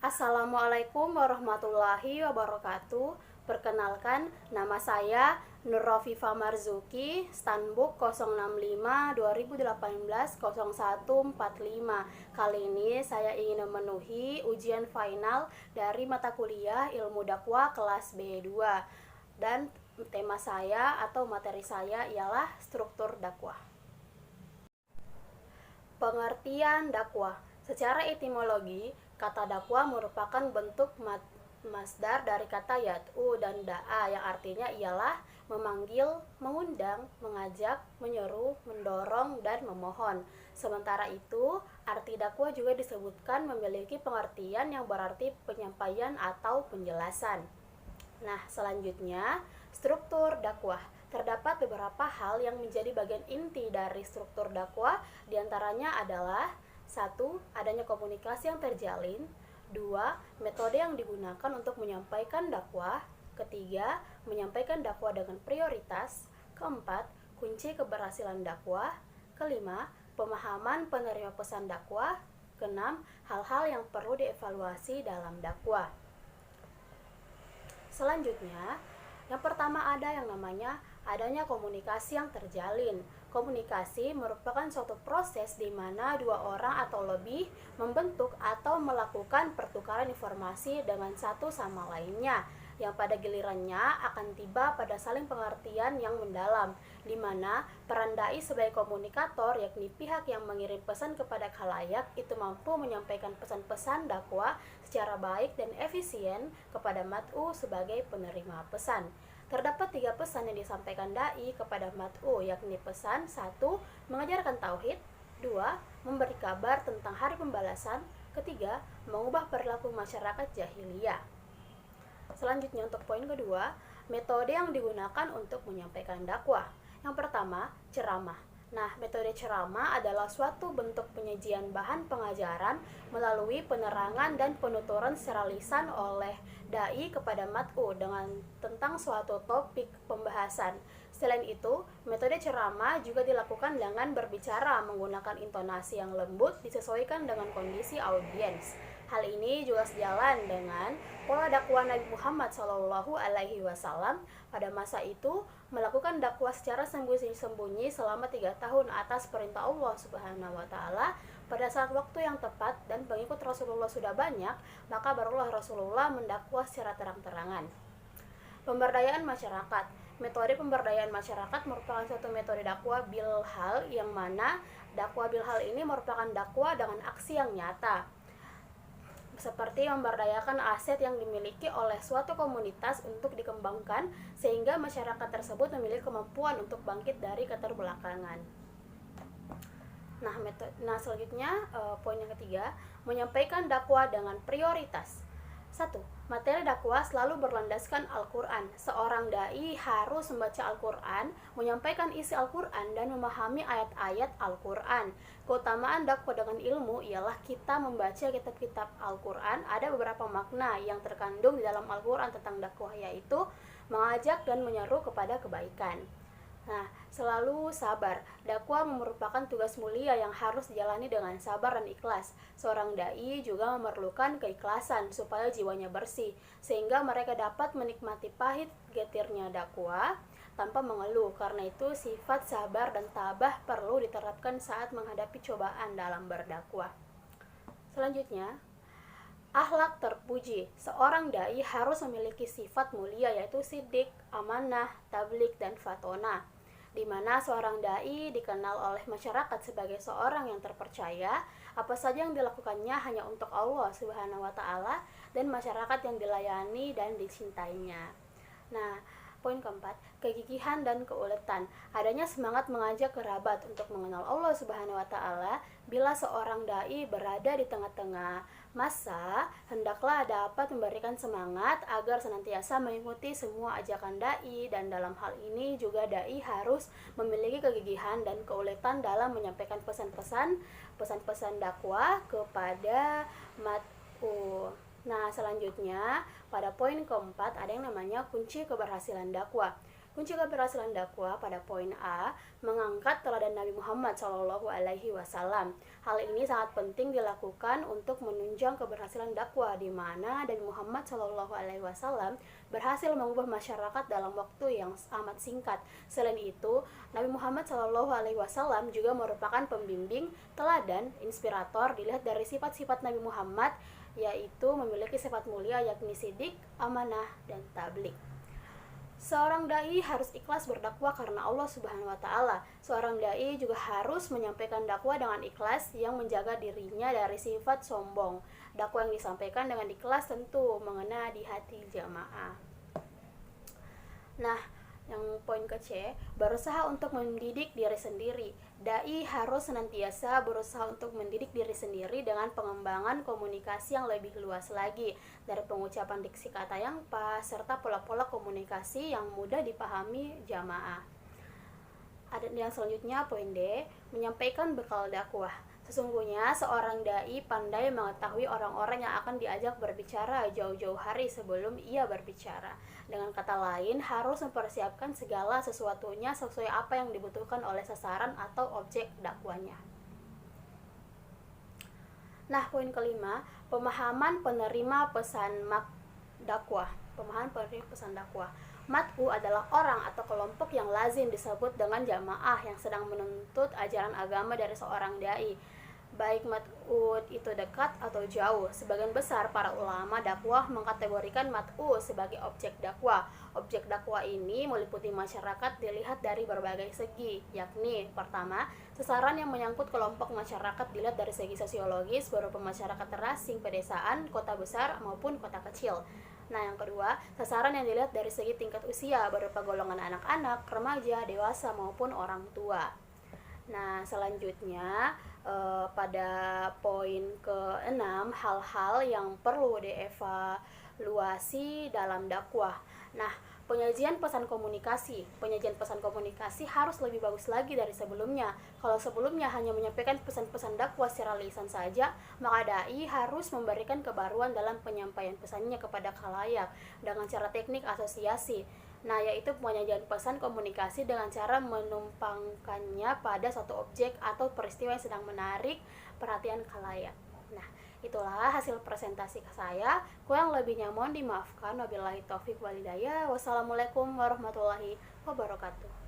Assalamualaikum warahmatullahi wabarakatuh. Perkenalkan, nama saya Nur Rofifa Marzuki, Stanbook 065 2018 0145. Kali ini saya ingin memenuhi ujian final dari mata kuliah Ilmu Dakwah kelas B2. Dan tema saya atau materi saya ialah struktur dakwah. Pengertian dakwah. Secara etimologi, kata dakwah merupakan bentuk masdar dari kata yad'u dan da'a yang artinya ialah memanggil, mengundang, mengajak, menyeru, mendorong, dan memohon. Sementara itu, arti dakwah juga disebutkan memiliki pengertian yang berarti penyampaian atau penjelasan. Nah, selanjutnya, struktur dakwah. Terdapat beberapa hal yang menjadi bagian inti dari struktur dakwah, diantaranya adalah: 1. Adanya komunikasi yang terjalin. 2. Metode yang digunakan untuk menyampaikan dakwah. Ketiga, menyampaikan dakwah dengan prioritas. Keempat, kunci keberhasilan dakwah. Kelima, pemahaman penerima pesan dakwah. Keenam, hal-hal yang perlu dievaluasi dalam dakwah. Selanjutnya, yang pertama ada yang namanya adanya komunikasi yang terjalin. Komunikasi merupakan suatu proses di mana dua orang atau lebih membentuk atau melakukan pertukaran informasi dengan satu sama lainnya, yang pada gilirannya akan tiba pada saling pengertian yang mendalam, di mana peran dai sebagai komunikator, yakni pihak yang mengirim pesan kepada khalayak, itu mampu menyampaikan pesan-pesan dakwah secara baik dan efisien kepada mat'u sebagai penerima pesan. Terdapat 3 pesan yang disampaikan dai kepada mat'u, yakni pesan 1. Mengajarkan tauhid. 2. Memberi kabar tentang hari pembalasan. Ketiga, mengubah perilaku masyarakat jahiliyah. Selanjutnya untuk poin kedua, metode yang digunakan untuk menyampaikan dakwah. Yang pertama, ceramah. Nah, metode ceramah adalah suatu bentuk penyajian bahan pengajaran melalui penerangan dan penuturan secara lisan oleh dai kepada mat'u dengan tentang suatu topik pembahasan. Selain itu, metode ceramah juga dilakukan dengan berbicara menggunakan intonasi yang lembut disesuaikan dengan kondisi audiens. Hal ini juga sejalan dengan pola dakwah Nabi Muhammad SAW pada masa itu, melakukan dakwah secara sembunyi-sembunyi selama 3 tahun atas perintah Allah Subhanahu wa Ta'ala. Pada saat waktu yang tepat dan pengikut Rasulullah sudah banyak, maka barulah Rasulullah mendakwah secara terang-terangan. Pemberdayaan masyarakat. Metode pemberdayaan masyarakat merupakan suatu metode dakwah bilhal, yang mana dakwah bilhal ini merupakan dakwah dengan aksi yang nyata, seperti memberdayakan aset yang dimiliki oleh suatu komunitas untuk dikembangkan sehingga masyarakat tersebut memiliki kemampuan untuk bangkit dari keterbelakangan. Nah, selanjutnya poin yang ketiga, menyampaikan dakwah dengan prioritas. 1. Materi dakwah selalu berlandaskan Al-Quran. Seorang dai harus membaca Al-Quran, menyampaikan isi Al-Quran, dan memahami ayat-ayat Al-Quran. Keutamaan dakwah dengan ilmu ialah kita membaca kitab-kitab Al-Quran. Ada beberapa makna yang terkandung di dalam Al-Quran tentang dakwah, yaitu mengajak dan menyeru kepada kebaikan. Nah, selalu sabar. Dakwah merupakan tugas mulia yang harus dijalani dengan sabar dan ikhlas. Seorang dai juga memerlukan keikhlasan supaya jiwanya bersih, sehingga mereka dapat menikmati pahit getirnya dakwah tanpa mengeluh. Karena itu, sifat sabar dan tabah perlu diterapkan saat menghadapi cobaan dalam berdakwah. Selanjutnya, akhlak terpuji. Seorang dai harus memiliki sifat mulia, yaitu sidik, amanah, tablik, dan fatona, di mana seorang dai dikenal oleh masyarakat sebagai seorang yang terpercaya. Apa saja yang dilakukannya hanya untuk Allah Subhanahu wa Ta'ala dan masyarakat yang dilayani dan dicintainya. Nah, poin keempat, kegigihan dan keuletan. Adanya semangat mengajak kerabat untuk mengenal Allah Subhanahu wa Ta'ala. Bila seorang dai berada di tengah-tengah masa, hendaklah dapat memberikan semangat agar senantiasa mengikuti semua ajakan dai, dan dalam hal ini juga dai harus memiliki kegigihan dan keuletan dalam menyampaikan pesan-pesan dakwah kepada mat'u. Nah, selanjutnya pada poin keempat ada yang namanya kunci keberhasilan dakwah. Kunci keberhasilan dakwah pada poin A, mengangkat teladan Nabi Muhammad SAW. Hal ini sangat penting dilakukan untuk menunjang keberhasilan dakwah, di mana Nabi Muhammad SAW berhasil mengubah masyarakat dalam waktu yang amat singkat. Selain itu, Nabi Muhammad SAW juga merupakan pembimbing, teladan, inspirator. Dilihat dari sifat-sifat Nabi Muhammad, yaitu memiliki sifat mulia yakni sidik, amanah, dan tabligh. Seorang dai harus ikhlas berdakwah karena Allah Subhanahu wa taala. Seorang dai juga harus menyampaikan dakwah dengan ikhlas yang menjaga dirinya dari sifat sombong. Dakwah yang disampaikan dengan ikhlas tentu mengena di hati jamaah. Nah, yang poin ke C, berusaha untuk mendidik diri sendiri. Dai harus senantiasa berusaha untuk mendidik diri sendiri dengan pengembangan komunikasi yang lebih luas lagi, dari pengucapan diksi kata yang pas serta pola-pola komunikasi yang mudah dipahami jamaah. Ada yang selanjutnya poin D, menyampaikan bekal dakwah. Sesungguhnya seorang dai pandai mengetahui orang-orang yang akan diajak berbicara jauh-jauh hari sebelum ia berbicara. Dengan kata lain, harus mempersiapkan segala sesuatunya sesuai apa yang dibutuhkan oleh sasaran atau objek dakwanya. Nah, poin kelima, pemahaman penerima pesan dakwah. Pemahaman penerima pesan dakwah. Mat'u adalah orang atau kelompok yang lazim disebut dengan jamaah yang sedang menuntut ajaran agama dari seorang dai. Baik mat'u itu dekat atau jauh. Sebagian besar para ulama dakwah mengkategorikan mat'u sebagai objek dakwah. Objek dakwah ini meliputi masyarakat dilihat dari berbagai segi, yakni pertama, sasaran yang menyangkut kelompok masyarakat dilihat dari segi sosiologis berupa masyarakat terasing, pedesaan, kota besar maupun kota kecil. Nah, yang kedua, sasaran yang dilihat dari segi tingkat usia berupa golongan anak-anak, remaja, dewasa maupun orang tua. Nah, selanjutnya pada poin ke-6, hal-hal yang perlu dievaluasi dalam dakwah. Nah, penyajian pesan komunikasi harus lebih bagus lagi dari sebelumnya. Kalau sebelumnya hanya menyampaikan pesan-pesan dakwah secara lisan saja, maka dai harus memberikan kebaruan dalam penyampaian pesannya kepada khalayak dengan cara teknik asosiasi. Nah, yaitu penyajian pesan komunikasi dengan cara menumpangkannya pada suatu objek atau peristiwa yang sedang menarik perhatian khalayak. Nah, itulah hasil presentasi saya. Kurang lebihnya mohon dimaafkan. Wabillahi taufik walhidayah. Wassalamualaikum warahmatullahi wabarakatuh.